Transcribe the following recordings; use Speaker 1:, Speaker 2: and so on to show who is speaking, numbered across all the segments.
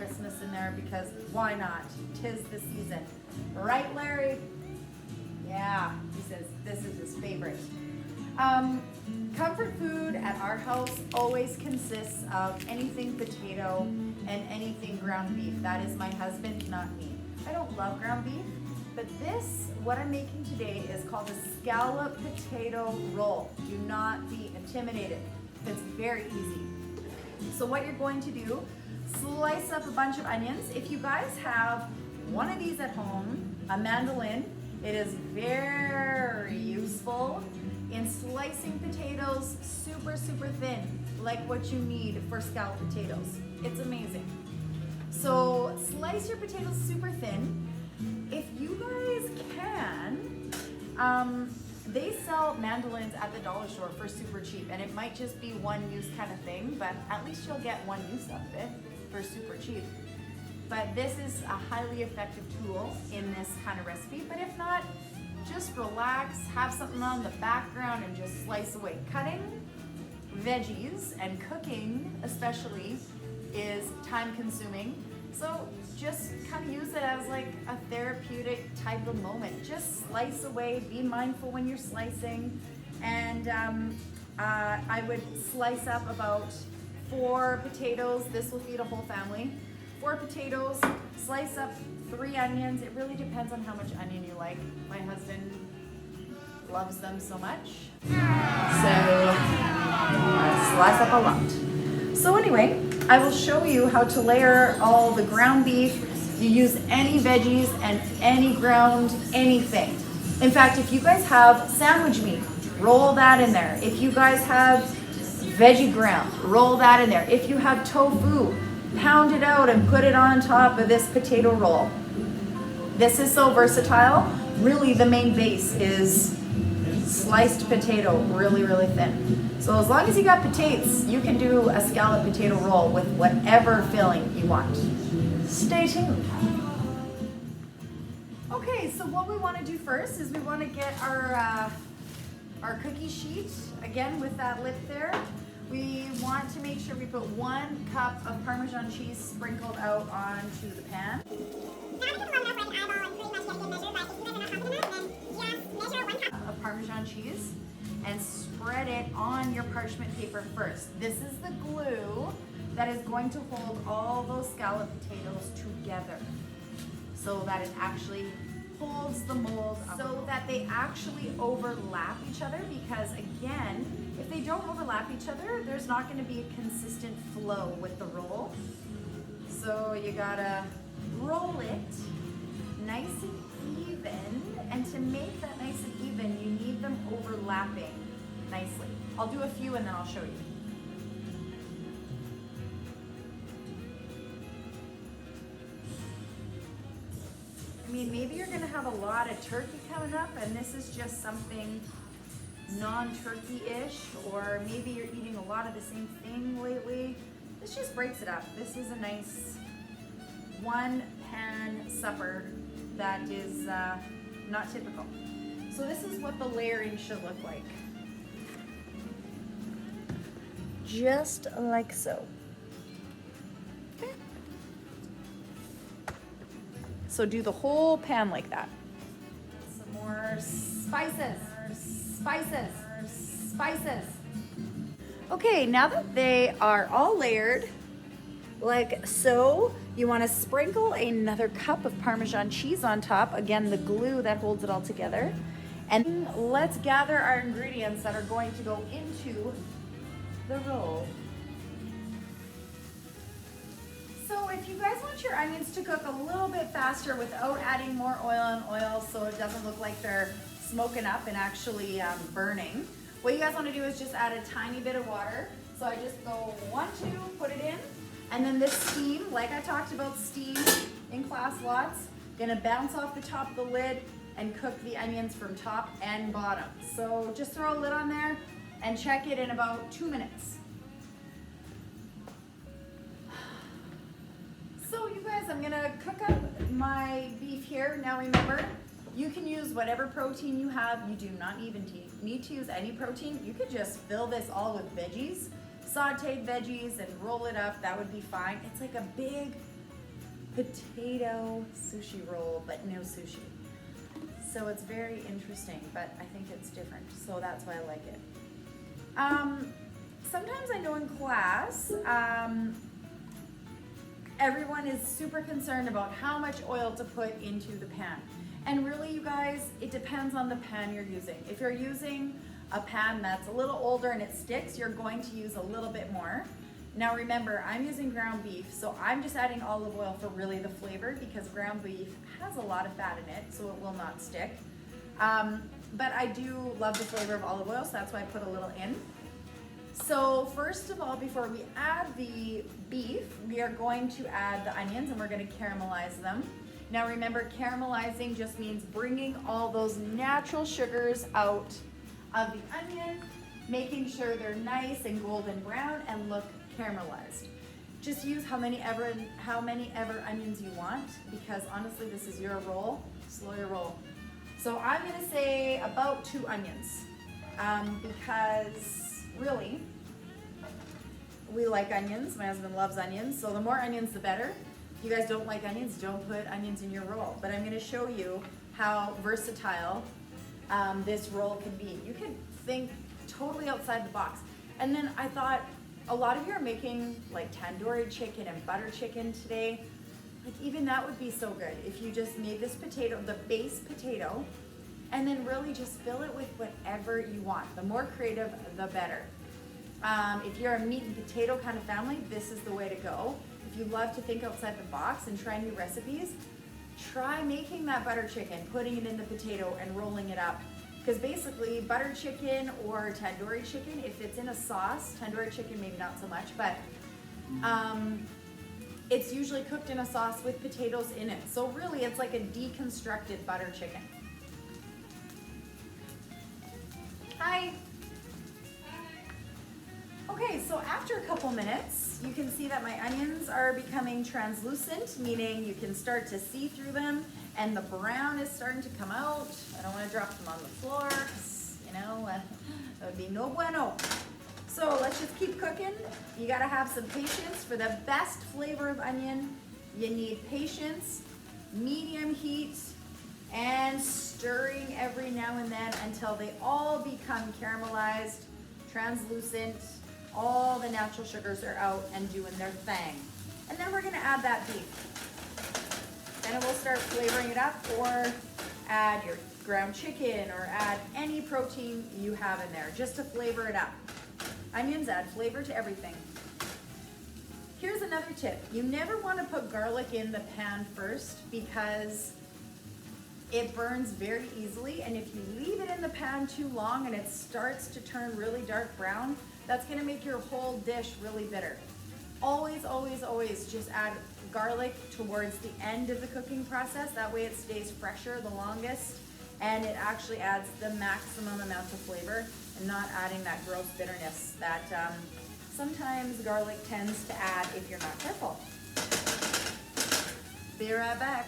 Speaker 1: Christmas in there because why not? 'Tis the season. Right, Larry? Yeah, he says this is his favorite. Comfort food at our house always consists of anything potato and anything ground beef. That is my husband, not me. I don't love ground beef, but this, what I'm making today, is called a scalloped potato roll. Do not be intimidated. It's very easy. So what you're going to do, slice up a bunch of onions. If you guys have one of these at home, a mandolin, it is very useful in slicing potatoes super, super thin, like what you need for scalloped potatoes. It's amazing. So slice your potatoes super thin. If you guys can, they sell mandolins at the dollar store for super cheap, and it might just be one use kind of thing, but at least you'll get one use of it for super cheap. But this is a highly effective tool in this kind of recipe, but if not, just relax, have something on the background and just slice away. Cutting veggies and cooking especially is time consuming. So just kind of use it as like a therapeutic type of moment. Just slice away, be mindful when you're slicing. And I would slice up about 4 potatoes. This will feed a whole family. 4 potatoes, slice up 3 onions. It really depends on how much onion you like. My husband loves them so much. So slice up a lot. So anyway, I will show you how to layer all the ground beef. You use any veggies and any ground anything. In fact, if you guys have sandwich meat, roll that in there. If you guys have veggie ground, roll that in there. If you have tofu, pound it out and put it on top of this potato roll. This is so versatile. Really, the main base is sliced potato, really, really thin. So as long as you got potatoes, you can do a scalloped potato roll with whatever filling you want. Stay tuned. Okay, so what we want to do first is we want to get our cookie sheet, again with that lip there. We want to make sure we put 1 cup of Parmesan cheese sprinkled out onto the pan. Of Parmesan cheese and spread it on your parchment paper first. This is the glue that is going to hold all those scalloped potatoes together so that it actually holds the mold so that they actually overlap each other, because again, if they don't overlap each other, there's not going to be a consistent flow with the roll. So you gotta roll it nice and even, and to make that nice and even, you need them overlapping nicely. I'll do a few and then I'll show you. I mean, maybe you're gonna have a lot of turkey coming up and this is just something non-turkey-ish, or maybe you're eating a lot of the same thing lately. This just breaks it up. This is a nice 1-pan supper that is not typical. So this is what the layering should look like. Just like so. Okay. So do the whole pan like that. Some more spices. Spices. Okay, now that they are all layered like so, you want to sprinkle another cup of Parmesan cheese on top. Again, the glue that holds it all together. And let's gather our ingredients that are going to go into the roll. So if you guys want your onions to cook a little bit faster without adding more oil and oil so it doesn't look like they're smoking up and actually burning, what you guys want to do is just add a tiny bit of water. So I just go 1, 2, put it in, and then this steam, like I talked about steam in class lots, gonna bounce off the top of the lid and cook the onions from top and bottom. So just throw a lid on there and check it in about 2 minutes. So you guys, I'm gonna cook up my beef here. Now remember, you can use whatever protein you have. You do not even need to use any protein. You could just fill this all with veggies, sauteed veggies, and roll it up. That would be fine. It's like a big potato sushi roll, but no sushi. So it's very interesting, but I think it's different. So that's why I like it. Sometimes I know in class, everyone is super concerned about how much oil to put into the pan. And really, you guys, it depends on the pan you're using. If you're using a pan that's a little older and it sticks, you're going to use a little bit more. Now remember, I'm using ground beef, so I'm just adding olive oil for really the flavor because ground beef has a lot of fat in it, so it will not stick. But I do love the flavor of olive oil, so that's why I put a little in. So first of all, before we add the beef, we are going to add the onions and we're going to caramelize them. Now remember, caramelizing just means bringing all those natural sugars out of the onion, making sure they're nice and golden brown and look caramelized. Just use how many ever onions you want, because honestly, this is your roll. Slow your roll. So I'm going to say about 2 onions, because really, we like onions. My husband loves onions, so the more onions, the better. If you guys don't like onions, don't put onions in your roll. But I'm going to show you how versatile this roll can be. You can think totally outside the box. And then I thought, a lot of you are making like tandoori chicken and butter chicken today. Like even that would be so good if you just made this potato, the base potato, and then really just fill it with whatever you want. The more creative, the better. If you're a meat and potato kind of family, this is the way to go. If you love to think outside the box and try new recipes, try making that butter chicken, putting it in the potato and rolling it up. Because basically butter chicken or tandoori chicken, if it's in a sauce, tandoori chicken maybe not so much, but it's usually cooked in a sauce with potatoes in it. So really it's like a deconstructed butter chicken. Hi. Okay, so after a couple minutes, you can see that my onions are becoming translucent, meaning you can start to see through them, and the brown is starting to come out. I don't want to drop them on the floor, 'cause, you know, that would be no bueno. So let's just keep cooking. You gotta have some patience. For the best flavor of onion, you need patience, medium heat, and stirring every now and then until they all become caramelized, translucent, all the natural sugars are out and doing their thing. And then we're gonna add that beef. Then we'll start flavoring it up, or add your ground chicken, or add any protein you have in there, just to flavor it up. Onions add flavor to everything. Here's another tip. You never wanna put garlic in the pan first, because it burns very easily, and if you leave it in the pan too long and it starts to turn really dark brown, that's gonna make your whole dish really bitter. Always, always, always just add garlic towards the end of the cooking process. That way it stays fresher the longest, and it actually adds the maximum amount of flavor, and not adding that gross bitterness that sometimes garlic tends to add if you're not careful. Be right back.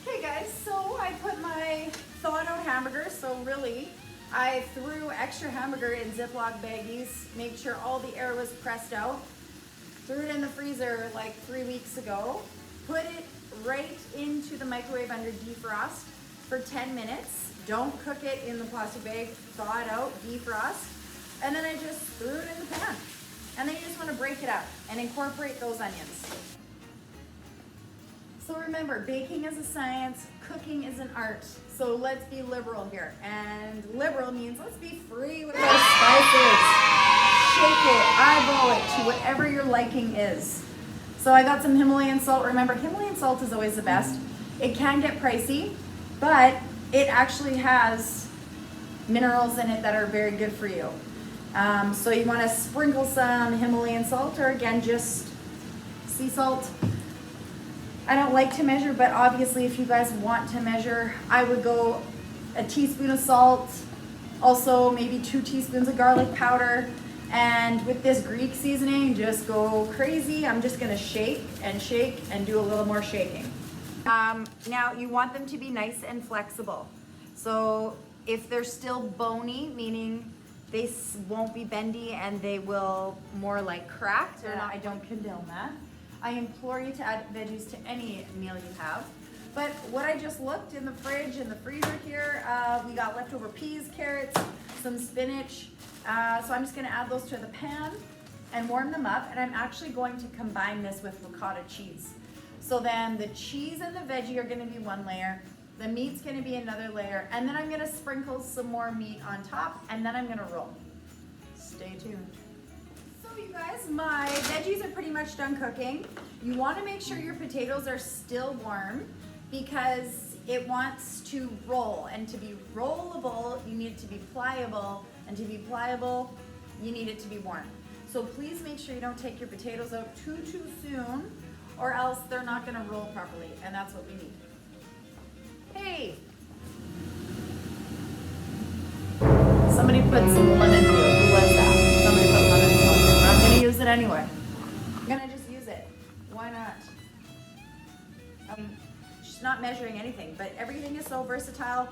Speaker 1: Okay guys, so I put my thawed out hamburger, so really I threw extra hamburger in Ziploc baggies, made sure all the air was pressed out, threw it in the freezer like 3 weeks ago, put it right into the microwave under defrost for 10 minutes. Don't cook it in the plastic bag, thaw it out, defrost, and then I just threw it in the pan. And then you just want to break it up and incorporate those onions. So remember, baking is a science, cooking is an art. So let's be liberal here. And liberal means let's be free with our spices. Shake it, eyeball it to whatever your liking is. So I got some Himalayan salt. Remember, Himalayan salt is always the best. It can get pricey, but it actually has minerals in it that are very good for you. So you want to sprinkle some Himalayan salt, or again, just sea salt. I don't like to measure, but obviously if you guys want to measure, I would go a teaspoon of salt, also maybe 2 teaspoons of garlic powder, and with this Greek seasoning, just go crazy. I'm just gonna shake and do a little more shaking. Now you want them to be nice and flexible. So if they're still bony, meaning they won't be bendy and they will more like crack, I don't condone that. I implore you to add veggies to any meal you have. But what I just looked in the fridge, in the freezer here, we got leftover peas, carrots, some spinach. So I'm just gonna add those to the pan and warm them up. And I'm actually going to combine this with ricotta cheese. So then the cheese and the veggie are gonna be one layer. The meat's gonna be another layer. And then I'm gonna sprinkle some more meat on top, and then I'm gonna roll. Stay tuned. So you guys, my veggies are pretty much done cooking. You wanna make sure your potatoes are still warm because it wants to roll. And to be rollable, you need it to be pliable. And to be pliable, you need it to be warm. So please make sure you don't take your potatoes out too soon, or else they're not gonna roll properly, and that's what we need. Hey! Somebody put some lemon peel. Who was that? Somebody put lemon peel in there, but I'm gonna use it anyway. I'm gonna just use it. Why not? She's not measuring anything, but everything is so versatile.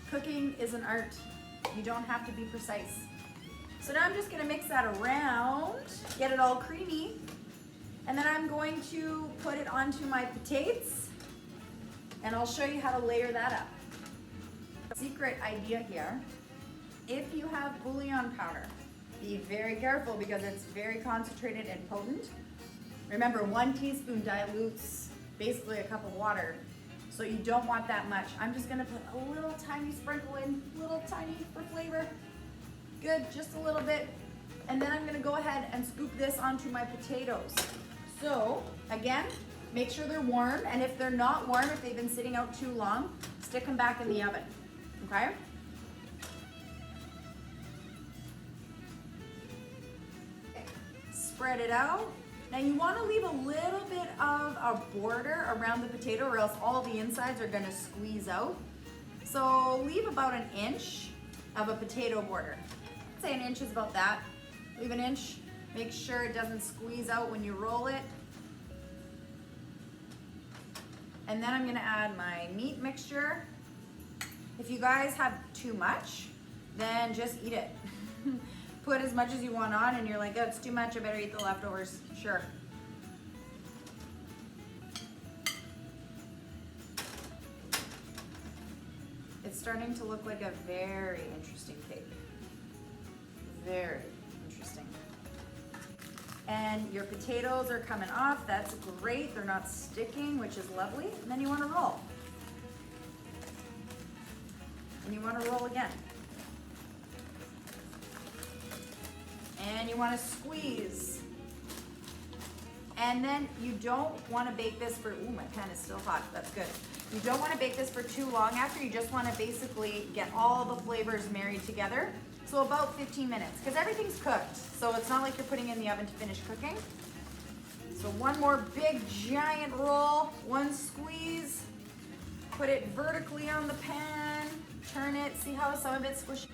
Speaker 1: Cooking is an art. You don't have to be precise. So now I'm just gonna mix that around, get it all creamy, and then I'm going to put it onto my potatoes, and I'll show you how to layer that up. Secret idea here, if you have bouillon powder, be very careful because it's very concentrated and potent. Remember, 1 teaspoon dilutes basically a cup of water, so you don't want that much. I'm just gonna put a little tiny sprinkle in, little tiny for flavor. Good, just a little bit. And then I'm gonna go ahead and scoop this onto my potatoes. So again, make sure they're warm, and if they're not warm, if they've been sitting out too long, stick them back in the oven, okay? Spread it out. Now you wanna leave a little bit of a border around the potato or else all the insides are gonna squeeze out. So leave about 1 inch of a potato border. I'd say 1 inch is about that. Leave 1 inch. Make sure it doesn't squeeze out when you roll it. And then I'm gonna add my meat mixture. If you guys have too much, then just eat it. Put as much as you want on and you're like, oh, it's too much, I better eat the leftovers. Sure. It's starting to look like a very interesting cake. Very interesting. And your potatoes are coming off. That's great. They're not sticking, which is lovely. And then you want to roll. And you want to roll again. And you want to squeeze. And then you don't want to bake this for, ooh, my pan is still hot. That's good. You don't want to bake this for too long after. You just want to basically get all the flavors married together. So about 15 minutes, because everything's cooked. So it's not like you're putting it in the oven to finish cooking. So one more big giant roll, one squeeze, put it vertically on the pan, turn it, see how some of it's squishy.